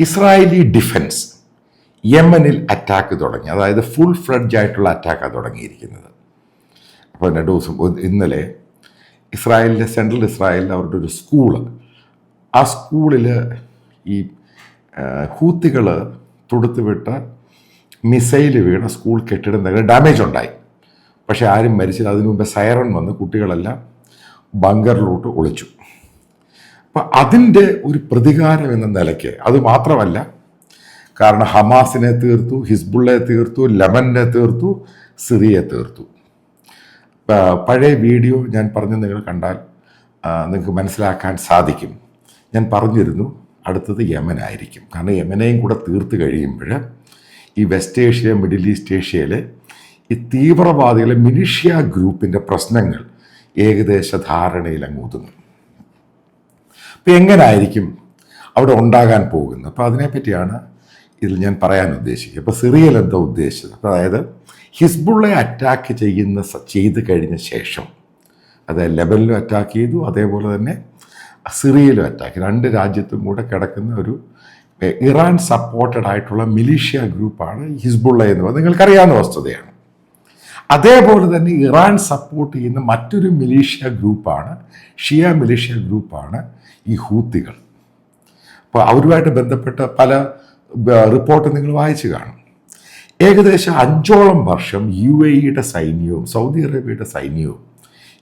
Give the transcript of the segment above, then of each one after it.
Israeli defence യമനിൽ attack തുടങ്ങി. അതായത് ഫുൾ ഫ്ലഡ്ജ് ആയിട്ടുള്ള അറ്റാക്കാണ് തുടങ്ങിയിരിക്കുന്നത്. അപ്പോൾ 2 ദിവസം ഇന്നലെ ഇസ്രായേലിലെ സെൻട്രൽ ഇസ്രായേലിൽ അവരുടെ ഒരു സ്കൂള്, ആ സ്കൂളിൽ ഈ ഹൂത്തികൾ തൊടുത്തുവിട്ട മിസൈൽ വീണ സ്കൂൾ കെട്ടിടം ഡാമേജ് ഉണ്ടായി. പക്ഷേ ആരും മരിച്ചില്ല. അതിനു മുമ്പ് സൈറൺ വന്ന് കുട്ടികളെല്ലാം ബങ്കറിലോട്ട് ഒളിച്ചു. അപ്പം അതിൻ്റെ ഒരു പ്രതികാരം എന്ന നിലയ്ക്ക്, അത് മാത്രമല്ല, കാരണം ഹമാസിനെ തീർത്തു, ഹിസ്ബുള്ളയെ തീർത്തു, ലെബനെ തീർത്തു, സിറിയയെ തീർത്തു. പഴയ വീഡിയോ ഞാൻ പറഞ്ഞ് നിങ്ങൾ കണ്ടാൽ നിങ്ങൾക്ക് മനസ്സിലാക്കാൻ സാധിക്കും. ഞാൻ പറഞ്ഞിരുന്നു അടുത്തത് യമനായിരിക്കും. കാരണം യമനെയും കൂടെ തീർത്ത് കഴിയുമ്പോൾ ഈ വെസ്റ്റ് ഏഷ്യ, മിഡിൽ ഈസ്റ്റ് ഏഷ്യയിലെ ഈ തീവ്രവാദികളെ മിലിഷ്യ ഗ്രൂപ്പിൻ്റെ പ്രശ്നങ്ങൾ ഏകദേശ ധാരണയിൽ അങ്ങ് ഒതുങ്ങും. അപ്പം എങ്ങനായിരിക്കും അവിടെ ഉണ്ടാകാൻ പോകുന്നത്? അപ്പോൾ അതിനെപ്പറ്റിയാണ് ഇതിൽ ഞാൻ പറയാൻ ഉദ്ദേശിക്കുന്നത്. അപ്പോൾ സിറിയയിൽ എന്താ ഉദ്ദേശിച്ചത്? അതായത് ഹിസ്ബുള്ളയെ അറ്റാക്ക് ചെയ്ത് കഴിഞ്ഞ ശേഷം, അതായത് ലെബനിലും അറ്റാക്ക് ചെയ്തു, അതേപോലെ തന്നെ സിറിയയിലും അറ്റാക്ക്, 2 രാജ്യത്തും കൂടെ കിടക്കുന്ന ഒരു ഇറാൻ സപ്പോർട്ടഡ് ആയിട്ടുള്ള മിലിഷ്യ ഗ്രൂപ്പാണ് ഹിസ്ബുള്ള എന്ന് പറയുന്നത് നിങ്ങൾക്കറിയാവുന്ന വസ്തുതയാണ്. അതേപോലെ തന്നെ ഇറാൻ സപ്പോർട്ട് ചെയ്യുന്ന മറ്റൊരു മിലീഷ്യ ഗ്രൂപ്പാണ്, ഷിയ മിലീഷ്യ ഗ്രൂപ്പാണ് ഈ ഹൂത്തികൾ. അപ്പോൾ അവരുമായിട്ട് ബന്ധപ്പെട്ട പല റിപ്പോർട്ട് നിങ്ങൾ വായിച്ചു കാണും. ഏകദേശം 5ഓളം വർഷം UAEയുടെ സൈന്യവും സൗദി അറേബ്യയുടെ സൈന്യവും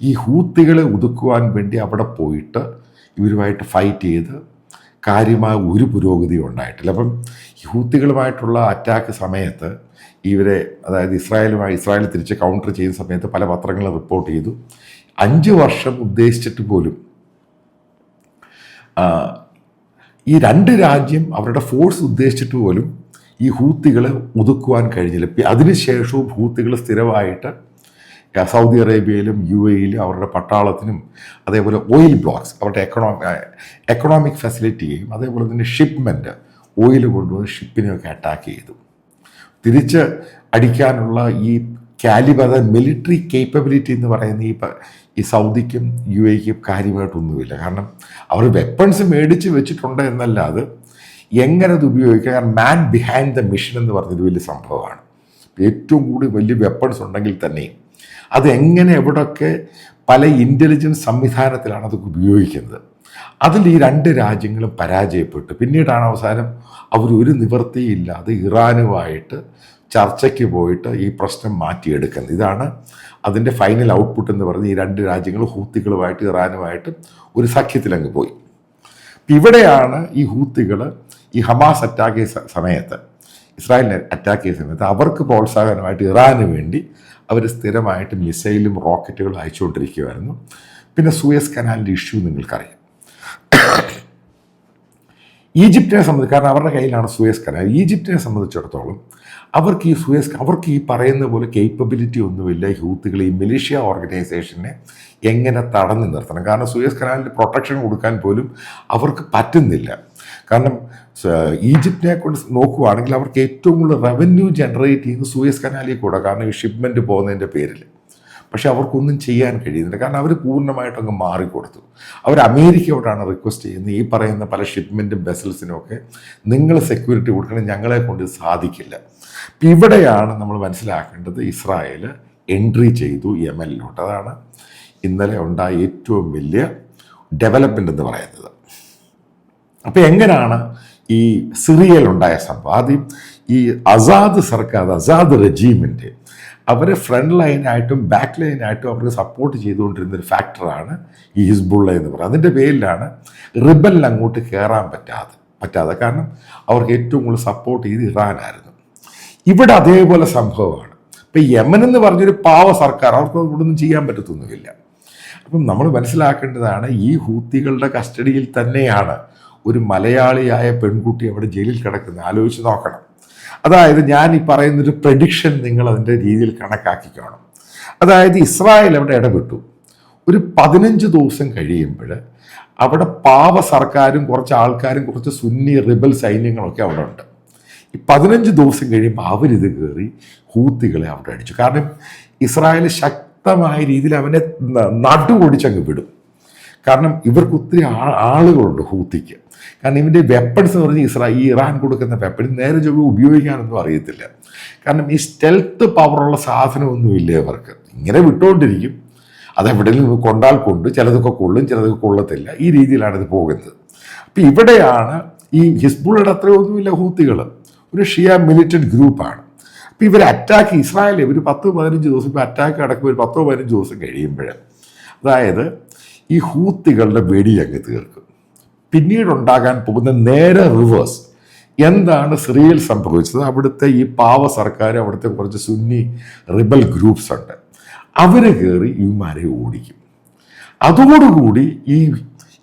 ഈ ഹൂത്തികളെ ഒതുക്കുവാൻ വേണ്ടി അവിടെ പോയിട്ട് ഇവരുമായിട്ട് ഫൈറ്റ് ചെയ്ത് കാര്യമായ ഒരു പുരോഗതിയും ഉണ്ടായിട്ടില്ല. അപ്പം ഈ ഹൂത്തികളുമായിട്ടുള്ള അറ്റാക്ക് സമയത്ത് ഇവരെ, അതായത് ഇസ്രായേൽ തിരിച്ച് കൗണ്ടർ ചെയ്യുന്ന സമയത്ത് പല പത്രങ്ങളും റിപ്പോർട്ട് ചെയ്തു 5 വർഷം ഉദ്ദേശിച്ചിട്ട് പോലും ഈ 2 രാജ്യം അവരുടെ ഫോഴ്സ് ഉദ്ദേശിച്ചിട്ട് പോലും ഈ ഹൂത്തികളെ ഒതുക്കുവാൻ കഴിഞ്ഞില്ല. അതിനുശേഷവും ഹൂത്തികൾ സ്ഥിരമായിട്ട് സൗദി അറേബ്യയിലും UAEയിലും അവരുടെ പട്ടാളത്തിനും, അതേപോലെ ഓയിൽ ബ്ലോക്സ്, അവരുടെ എക്കണോമിക് ഫെസിലിറ്റിയെയും, അതേപോലെ തന്നെ ഷിപ്മെൻറ്റ്, ഓയിൽ കൊണ്ടുവന്ന് ഷിപ്പിനെയൊക്കെ അറ്റാക്ക് ചെയ്തു. തിരിച്ച് അടിക്കാനുള്ള ഈ കാലിബർ, മിലിറ്ററി കേപ്പബിലിറ്റി എന്ന് പറയുന്ന ഈ സൗദിക്കും UAEക്കും കാര്യമായിട്ടൊന്നുമില്ല. കാരണം അവർ വെപ്പൺസ് മേടിച്ച് വെച്ചിട്ടുണ്ട് എന്നല്ലാതെ എങ്ങനെ അത് ഉപയോഗിക്കുക, കാരണം മാൻ ബിഹൈൻഡ് ദ മിഷൻ എന്ന് പറഞ്ഞൊരു വലിയ സംഭവമാണ്. ഏറ്റവും കൂടുതൽ വലിയ വെപ്പൺസ് ഉണ്ടെങ്കിൽ തന്നെയും അതെങ്ങനെ എവിടെയൊക്കെ പല ഇൻ്റലിജൻസ് സംവിധാനത്തിലാണ് അതൊക്കെ ഉപയോഗിക്കുന്നത്. അതിൽ ഈ 2 രാജ്യങ്ങളും പരാജയപ്പെട്ടു. പിന്നീടാണ് അവസാനം അവരൊരു നിവൃത്തിയില്ലാതെ ഇറാനുമായിട്ട് ചർച്ചയ്ക്ക് പോയിട്ട് ഈ പ്രശ്നം മാറ്റിയെടുക്കുന്നത്. ഇതാണ് അതിൻ്റെ ഫൈനൽ ഔട്ട്പുട്ട് എന്ന് പറഞ്ഞ് ഈ 2 രാജ്യങ്ങൾ ഹൂത്തികളുമായിട്ട് ഇറാനുമായിട്ട് ഒരു സഖ്യത്തിലങ്ങ് പോയി. ഇവിടെയാണ് ഈ ഹൂത്തികൾ ഈ ഹമാസ് അറ്റാക്ക് ചെയ്ത സമയത്ത്, ഇസ്രായേലിനെ അറ്റാക്ക് ചെയ്ത സമയത്ത് അവർക്ക് പ്രോത്സാഹനമായിട്ട് ഇറാന് വേണ്ടി അവർ സ്ഥിരമായിട്ട് മിസൈലും റോക്കറ്റുകളും അയച്ചുകൊണ്ടിരിക്കുകയായിരുന്നു. പിന്നെ സൂയസ് കനാലിൻ്റെ ഇഷ്യൂ നിങ്ങൾക്കറിയാം. ഈജിപ്തിനെ സംബന്ധിച്ച്, കാരണം അവരുടെ കയ്യിലാണ് സൂയസ് കനാൽ, ഈജിപ്തിനെ സംബന്ധിച്ചിടത്തോളം അവർക്ക് ഈ പറയുന്ന പോലെ കേപ്പബിലിറ്റി ഒന്നുമില്ല. ഹൂത്തികൾ ഈ മിലിഷ്യ ഓർഗനൈസേഷനെ എങ്ങനെ തടഞ്ഞു നിർത്തണം? കാരണം സൂയസ് കനാലിന് പ്രൊട്ടക്ഷൻ കൊടുക്കാൻ പോലും അവർക്ക് പറ്റുന്നില്ല. കാരണം ഈജിപ്തിനെ കൊണ്ട് നോക്കുകയാണെങ്കിൽ അവർക്ക് ഏറ്റവും കൂടുതൽ റവന്യൂ ജനറേറ്റ് ചെയ്യുന്നത് സൂയസ് കനാലിൽ കൂടെ, കാരണം ഈ ഷിപ്മെൻറ്റ് പോകുന്നതിൻ്റെ പേരിൽ. പക്ഷെ അവർക്കൊന്നും ചെയ്യാൻ കഴിയുന്നില്ല. കാരണം അവർ പൂർണ്ണമായിട്ടങ്ങ് മാറിക്കൊടുത്തു. അവർ അമേരിക്കയോടാണ് റിക്വസ്റ്റ് ചെയ്യുന്നത്, ഈ പറയുന്ന പല ഷിപ്മെൻറ്റും വെസൽസിനുമൊക്കെ നിങ്ങൾ സെക്യൂരിറ്റി കൊടുക്കണം, ഞങ്ങളെ കൊണ്ട് സാധിക്കില്ല. അപ്പം ഇവിടെയാണ് നമ്മൾ മനസ്സിലാക്കേണ്ടത്, ഇസ്രായേൽ എൻട്രി ചെയ്തു യമനിലോട്ട്. അതാണ് ഇന്നലെ ഉണ്ടായ ഏറ്റവും വലിയ ഡെവലപ്മെൻ്റ് എന്ന് പറയുന്നത്. അപ്പോൾ എങ്ങനെയാണ് ഈ സിറിയയിലുണ്ടായ സംഭവം? ആദ്യം ഈ അസാദ് സർക്കാർ, അസാദ് റെജീമിൻ്റെ അവരെ ഫ്രണ്ട് ലൈനായിട്ടും ബാക്ക് ലൈനായിട്ടും അവർക്ക് സപ്പോർട്ട് ചെയ്തുകൊണ്ടിരുന്നൊരു ഫാക്ടറാണ് ഈ ഹിസ്ബുള്ള എന്ന് പറയുന്നത്. അതിൻ്റെ പേരിലാണ് റിബലിന് അങ്ങോട്ട് കയറാൻ പറ്റാതെ, കാരണം അവർക്ക് ഏറ്റവും കൂടുതൽ സപ്പോർട്ട് ചെയ്ത് ഇറാനായിരുന്നു. ഇവിടെ അതേപോലെ സംഭവമാണ്. ഇപ്പം യമൻ എന്ന് പറഞ്ഞൊരു പാവ സർക്കാർ, അവർക്ക് ഇവിടെ ഒന്നും ചെയ്യാൻ പറ്റത്തൊന്നുമില്ല. അപ്പം നമ്മൾ മനസ്സിലാക്കേണ്ടതാണ്, ഈ ഹൂത്തികളുടെ കസ്റ്റഡിയിൽ തന്നെയാണ് ഒരു മലയാളിയായ പെൺകുട്ടി അവിടെ ജയിലിൽ കിടക്കുന്നത്. ആലോചിച്ച് നോക്കണം. അതായത് ഞാൻ ഈ പറയുന്നൊരു പ്രഡിക്ഷൻ നിങ്ങൾ അതിൻ്റെ രീതിയിൽ കണക്കാക്കിക്കണം. അതായത് ഇസ്രായേൽ അവിടെ ഇടപെട്ടു. ഒരു 15 ദിവസം കഴിയുമ്പോൾ അവിടെ പാവ സർക്കാരും കുറച്ച് ആൾക്കാരും കുറച്ച് സുന്നി റിബൽ സൈന്യങ്ങളൊക്കെ അവിടെ ഉണ്ട്. ഈ 15 ദിവസം കഴിയുമ്പോൾ അവരിത് കയറി ഹൂത്തികളെ അവിടെ അടിച്ചു. കാരണം ഇസ്രായേൽ ശക്തമായ രീതിയിൽ അവനെ നടുപൊടിച്ചങ്ങ് വിടും. കാരണം ഇവർക്ക് ഒത്തിരി ആളുകളുണ്ട് ഹൂത്തിക്ക്. കാരണം ഇവൻ്റെ വെപ്പൺസ് എന്ന് പറഞ്ഞാൽ ഈ ഇറാൻ കൊടുക്കുന്ന വെപ്പൺ നേരെ ചൊവ്വ ഉപയോഗിക്കാനൊന്നും അറിയത്തില്ല. കാരണം ഈ സ്റ്റെൽത്ത് പവറുള്ള സാധനമൊന്നുമില്ല ഇവർക്ക്. ഇങ്ങനെ വിട്ടുകൊണ്ടിരിക്കും, അതെവിടെയെങ്കിലും കൊണ്ടാൽ കൊണ്ട്, ചിലതൊക്കെ കൊള്ളും ചിലതൊക്കെ കൊള്ളത്തില്ല, ഈ രീതിയിലാണ് ഇത് പോകുന്നത്. അപ്പം ഇവിടെയാണ് ഈ ഹിസ്ബുള്ളയുടെ അത്രയൊന്നുമില്ല, ഹൂത്തികൾ ഒരു ഷിയ മിലിറ്റന്റ് ഗ്രൂപ്പാണ്. അപ്പം ഇവർ അറ്റാക്ക് ഇസ്രായേൽ ഒരു 10-15 ദിവസം, ഇപ്പോൾ അറ്റാക്ക് അടക്കം ഒരു 10-15 ദിവസം കഴിയുമ്പോൾ, അതായത് ഈ ഹൂത്തികളുടെ വെടി അങ്ങ് തീർക്കും. പിന്നീടുണ്ടാകാൻ പോകുന്ന നേരെ റിവേഴ്സ്. എന്താണ് സിറിയയിൽ സംഭവിച്ചത്? അവിടുത്തെ ഈ പാവ സർക്കാർ, അവിടുത്തെ കുറച്ച് സുന്നി റിബൽ ഗ്രൂപ്പ്സ് ഉണ്ട്, അവർ കയറി ഇവന്മാരെ ഓടിക്കും. അതോടുകൂടി ഈ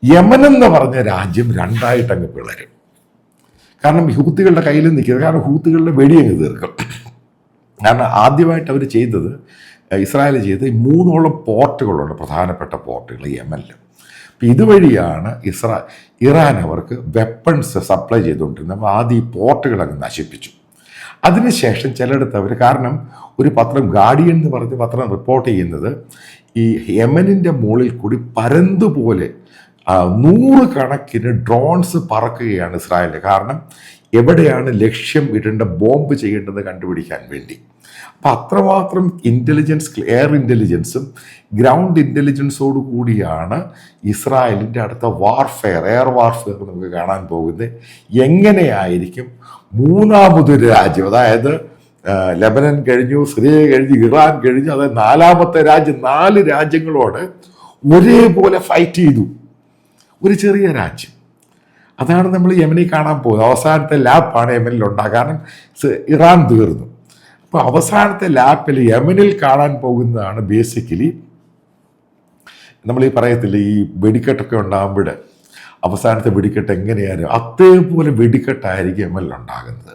യമൻ എന്ന് പറഞ്ഞ രാജ്യം രണ്ടായിട്ടങ്ങ് പിളരും. കാരണം ഹൂത്തികളുടെ കയ്യിൽ നിൽക്കുന്നത്, കാരണം ഹൂത്തികളുടെ വെടിയങ്ങ് തീർക്കും. കാരണം ആദ്യമായിട്ട് അവർ ചെയ്തത്, ഇസ്രായേൽ ചെയ്ത് 3 പോർട്ടുകളുണ്ട്, പ്രധാനപ്പെട്ട പോർട്ടുകൾ യമനിൽ. അപ്പം ഇതുവഴിയാണ് ഇറാൻ അവർക്ക് വെപ്പൺസ് സപ്ലൈ ചെയ്തുകൊണ്ടിരുന്നത്. അപ്പോൾ ആദ്യം ഈ പോർട്ടുകൾ അങ്ങ് നശിപ്പിച്ചു. അതിനുശേഷം ചിലയിടത്ത് അവർ, കാരണം ഒരു പത്രം ഗാർഡിയൻ എന്ന് പറഞ്ഞ പത്രം റിപ്പോർട്ട് ചെയ്യുന്നത്, ഈ യമനിൻ്റെ മുകളിൽ കൂടി പരന്തുപോലെ 100 കണക്കിന് ഡ്രോൺസ് പറക്കുകയാണ് ഇസ്രായേലിൽ. കാരണം എവിടെയാണ് ലക്ഷ്യം ഇടേണ്ട, ബോംബ് ചെയ്യേണ്ടത് കണ്ടുപിടിക്കാൻ വേണ്ടി. അപ്പം അത്രമാത്രം ഇൻ്റലിജൻസ്, എയർ ഇൻ്റലിജൻസും ഗ്രൗണ്ട് ഇൻ്റലിജൻസോടു കൂടിയാണ് ഇസ്രായേലിൻ്റെ അടുത്ത വാർഫെയർ, എയർ വാർഫെയർ നമുക്ക് കാണാൻ പോകുന്നത്. എങ്ങനെയായിരിക്കും മൂന്നാമതൊരു രാജ്യം, അതായത് ലെബനൻ കഴിഞ്ഞു, സിറിയ കഴിഞ്ഞു, ഇറാൻ കഴിഞ്ഞു, അതായത് 4ാമത്തെ രാജ്യം, 4 രാജ്യങ്ങളോട് ഒരേപോലെ ഫൈറ്റ് ചെയ്തു ഒരു ചെറിയ രാജ്യം. അതാണ് നമ്മൾ യമനിൽ കാണാൻ പോകുന്നത്. അവസാനത്തെ ലാപ്പാണ് യമനിൽ ഉണ്ടാകുക. കാരണം ഇറാൻ തീർന്നു. അപ്പോൾ അവസാനത്തെ ലാപ്പിൽ യമനിൽ കാണാൻ പോകുന്നതാണ് ബേസിക്കലി, നമ്മൾ ഈ പറയത്തില്ല, ഈ വെടിക്കെട്ടൊക്കെ ഉണ്ടാകുമ്പോൾ അവസാനത്തെ വെടിക്കെട്ട് എങ്ങനെയായിരുന്നു, അതേപോലെ വെടിക്കെട്ടായിരിക്കും യമനിൽ ഉണ്ടാകുന്നത്.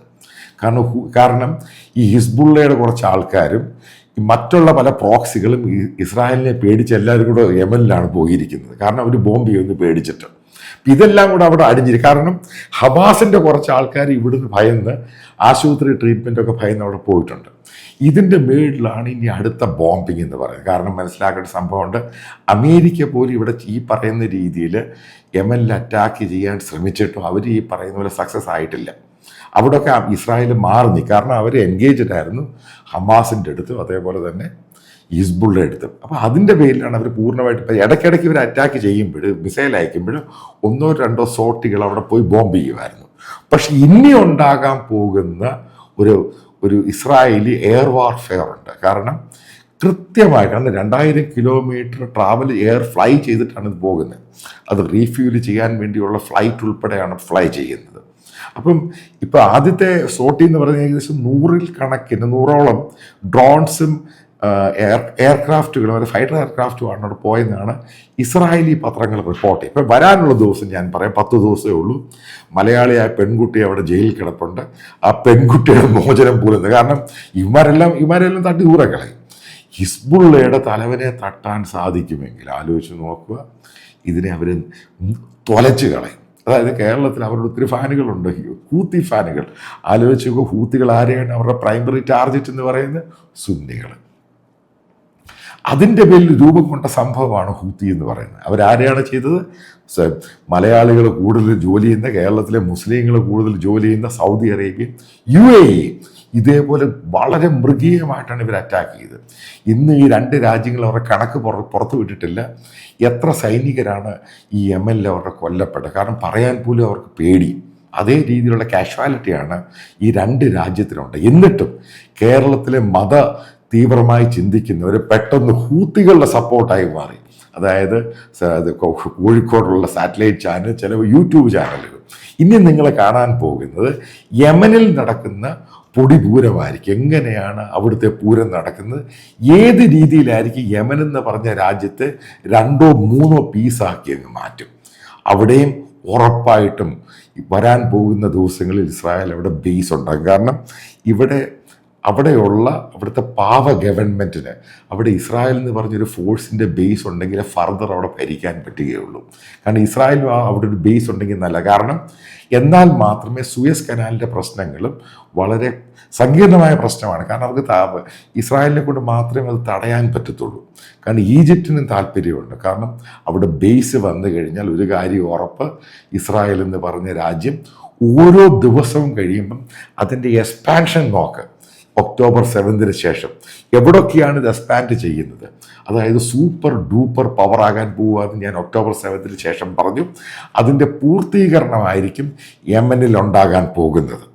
കാരണം ഈ ഹിസ്ബുള്ളയുടെ കുറച്ച് ആൾക്കാരും മറ്റുള്ള പല പ്രോക്സികളും ഇസ്രായേലിനെ പേടിച്ച് എല്ലാവരും കൂടെ യമനിലാണ് പോയിരിക്കുന്നത്. കാരണം അവർ ബോംബ് ചെയ്യുമെന്ന് പേടിച്ചിട്ട്. ഇതെല്ലാം കൂടെ അവിടെ അടിഞ്ഞിരിക്കും. കാരണം ഹമാസിൻ്റെ കുറച്ച് ആൾക്കാർ ഇവിടുന്ന് ഭയന്ന് ആശുപത്രി ട്രീറ്റ്മെൻറ്റൊക്കെ ഭയന്ന് അവിടെ പോയിട്ടുണ്ട്. ഇതിൻ്റെ മേളിലാണ് ഇനി അടുത്ത ബോംബിങ് എന്ന് പറയുന്നത്. കാരണം മനസ്സിലാക്കേണ്ട സംഭവമുണ്ട്, അമേരിക്ക പോലും ഇവിടെ ഈ പറയുന്ന രീതിയിൽ യമനിൽ അറ്റാക്ക് ചെയ്യാൻ ശ്രമിച്ചിട്ടും അവർ ഈ പറയുന്ന പോലെ സക്സസ് ആയിട്ടില്ല. അവിടെയൊക്കെ ഇസ്രായേൽ മാറി, കാരണം അവർ എൻഗേജ്ഡ് ആയിരുന്നു ഹമാസിൻ്റെ അടുത്തും അതേപോലെ തന്നെ ഹിസ്ബുള്ളയുടെ അടുത്തും. അപ്പോൾ അതിൻ്റെ പേരിലാണ് അവർ പൂർണ്ണമായിട്ട്, ഇപ്പോൾ ഇടയ്ക്കിടയ്ക്ക് ഇവർ അറ്റാക്ക് ചെയ്യുമ്പോൾ, മിസൈൽ അയക്കുമ്പോൾ 1-2 സോർട്ടികൾ അവിടെ പോയി ബോംബ് ചെയ്യുമായിരുന്നു. പക്ഷെ ഇനി ഉണ്ടാകാൻ പോകുന്ന ഒരു ഇസ്രായേലി എയർ വാർഫെയർ ഉണ്ട്. കാരണം കൃത്യമായി, കാരണം 2000 കിലോമീറ്റർ ട്രാവൽ എയർ ഫ്ലൈ ചെയ്തിട്ടാണ് ഇത് പോകുന്നത്. അത് റീഫ്യൂൽ ചെയ്യാൻ വേണ്ടിയുള്ള ഫ്ലൈറ്റ് ഉൾപ്പെടെയാണ് ഫ്ലൈ ചെയ്യുന്നത്. അപ്പം ഇപ്പോൾ ആദ്യത്തെ സോട്ടി എന്ന് പറയുന്നത് ഏകദേശം 100-കണക്കിന് ഡ്രോൺസും എയർക്രാഫ്റ്റുകളും, അതായത് ഫൈറ്റർ എയർക്രാഫ്റ്റുമാണ് അവിടെ പോയെന്നാണ് ഇസ്രായേലി പത്രങ്ങൾ റിപ്പോർട്ട് ചെയ്യും. ഇപ്പം വരാനുള്ള ദിവസം ഞാൻ പറയാം, 10 ദിവസമേ ഉള്ളൂ. മലയാളിയായ പെൺകുട്ടി അവിടെ ജയിലിൽ കിടപ്പുണ്ട്. ആ പെൺകുട്ടിയുടെ മോചനം പോലും, കാരണം ഇവന്മാരെല്ലാം തട്ടി ദൂരക്കളയും. ഹിസ്ബുള്ളയുടെ തലവനെ തട്ടാൻ സാധിക്കുമെങ്കിൽ ആലോചിച്ച് നോക്കുക, ഇതിനെ അവർ തൊലച്ച് കളയും. അതായത് കേരളത്തിൽ അവരുടെ ഒത്തിരി ഫാനുകളുണ്ട്, ഹൂത്തി ഫാനുകൾ. ആലോചിച്ച് നോക്കുക, ഹൂത്തികൾ ആരെയാണ് അവരുടെ പ്രൈമറി ടാർഗറ്റ് എന്ന് പറയുന്നത്? സുന്നികൾ. അതിൻ്റെ പേരിൽ രൂപം കൊണ്ട സംഭവമാണ് ഹൂത്തി എന്ന് പറയുന്നത്. അവരാരെയാണ് ചെയ്തത്? മലയാളികൾ കൂടുതൽ ജോലി ചെയ്യുന്ന, കേരളത്തിലെ മുസ്ലിങ്ങൾ കൂടുതൽ ജോലി ചെയ്യുന്ന സൗദി അറേബ്യയും UAE ഇതേപോലെ വളരെ മൃഗീയമായിട്ടാണ് ഇവർ അറ്റാക്ക് ചെയ്തത്. ഇന്ന് ഈ 2 രാജ്യങ്ങൾ അവരുടെ കണക്ക് പുറത്തു വിട്ടിട്ടില്ല. എത്ര സൈനികരാണ് ഈ യമനിൽ അവരുടെ കൊല്ലപ്പെട്ടത്, കാരണം പറയാൻ പോലും അവർക്ക് പേടി. അതേ രീതിയിലുള്ള കാഷ്വാലിറ്റിയാണ് ഈ 2 രാജ്യത്തിനുണ്ട്. എന്നിട്ടും കേരളത്തിലെ തീവ്രമായി ചിന്തിക്കുന്നവർ പെട്ടെന്ന് ഹൂത്തികളുടെ സപ്പോർട്ടായി മാറി. അതായത് കോഴിക്കോടുള്ള സാറ്റലൈറ്റ് ചാനൽ, ചില യൂട്യൂബ് ചാനലുകൾ. ഇനി നിങ്ങൾ കാണാൻ പോകുന്നത് യമനിൽ നടക്കുന്ന പൊടിപൂരമായിരിക്കും. എങ്ങനെയാണ് അവിടുത്തെ പൂരം നടക്കുന്നത്, ഏത് രീതിയിലായിരിക്കും യമൻ എന്ന് പറഞ്ഞ രാജ്യത്തെ 2-3 പീസാക്കി അങ്ങ് മാറ്റും. അവിടെയും ഉറപ്പായിട്ടും വരാൻ പോകുന്ന ദിവസങ്ങളിൽ ഇസ്രായേൽ അവിടെ ബേസ് ഉണ്ടാകും. കാരണം ഇവിടെ അവിടെയുള്ള അവിടുത്തെ പാവ ഗവൺമെൻറ്റിന് അവിടെ ഇസ്രായേൽ എന്ന് പറഞ്ഞൊരു ഫോഴ്സിൻ്റെ ബേസ് ഉണ്ടെങ്കിൽ ഫർദർ അവിടെ ഭരിക്കാൻ പറ്റുകയുള്ളൂ. കാരണം ഇസ്രായേൽ അവിടെ ഒരു ബേസ് ഉണ്ടെങ്കിൽ നല്ല, കാരണം എന്നാൽ മാത്രമേ സൂയസ് കനാലിൻ്റെ പ്രശ്നങ്ങളും വളരെ സങ്കീർണമായ പ്രശ്നമാണ്. കാരണം അവർക്ക് ഇസ്രായേലിനെ കൊണ്ട് മാത്രമേ അത് തടയാൻ പറ്റത്തുള്ളൂ. കാരണം ഈജിപ്തിനും താല്പര്യമുണ്ട്. കാരണം അവിടെ ബേസ് വന്നു കഴിഞ്ഞാൽ ഒരു കാര്യം ഉറപ്പ്, ഇസ്രായേൽ എന്ന് പറഞ്ഞ രാജ്യം ഓരോ ദിവസവും കഴിയുമ്പം അതിൻ്റെ എക്സ്പാൻഷൻ നോക്ക്. ഒക്ടോബർ 7 ശേഷം എവിടൊക്കെയാണ് ഇത് എക്സ്പാൻഡ് ചെയ്യുന്നത്, അതായത് സൂപ്പർ ഡൂപ്പർ പവർ ആകാൻ പോവുകയെന്ന് ഞാൻ ഒക്ടോബർ 7 ശേഷം പറഞ്ഞു. അതിൻ്റെ പൂർത്തീകരണമായിരിക്കും യമനിൽ ഉണ്ടാകാൻ പോകുന്നത്.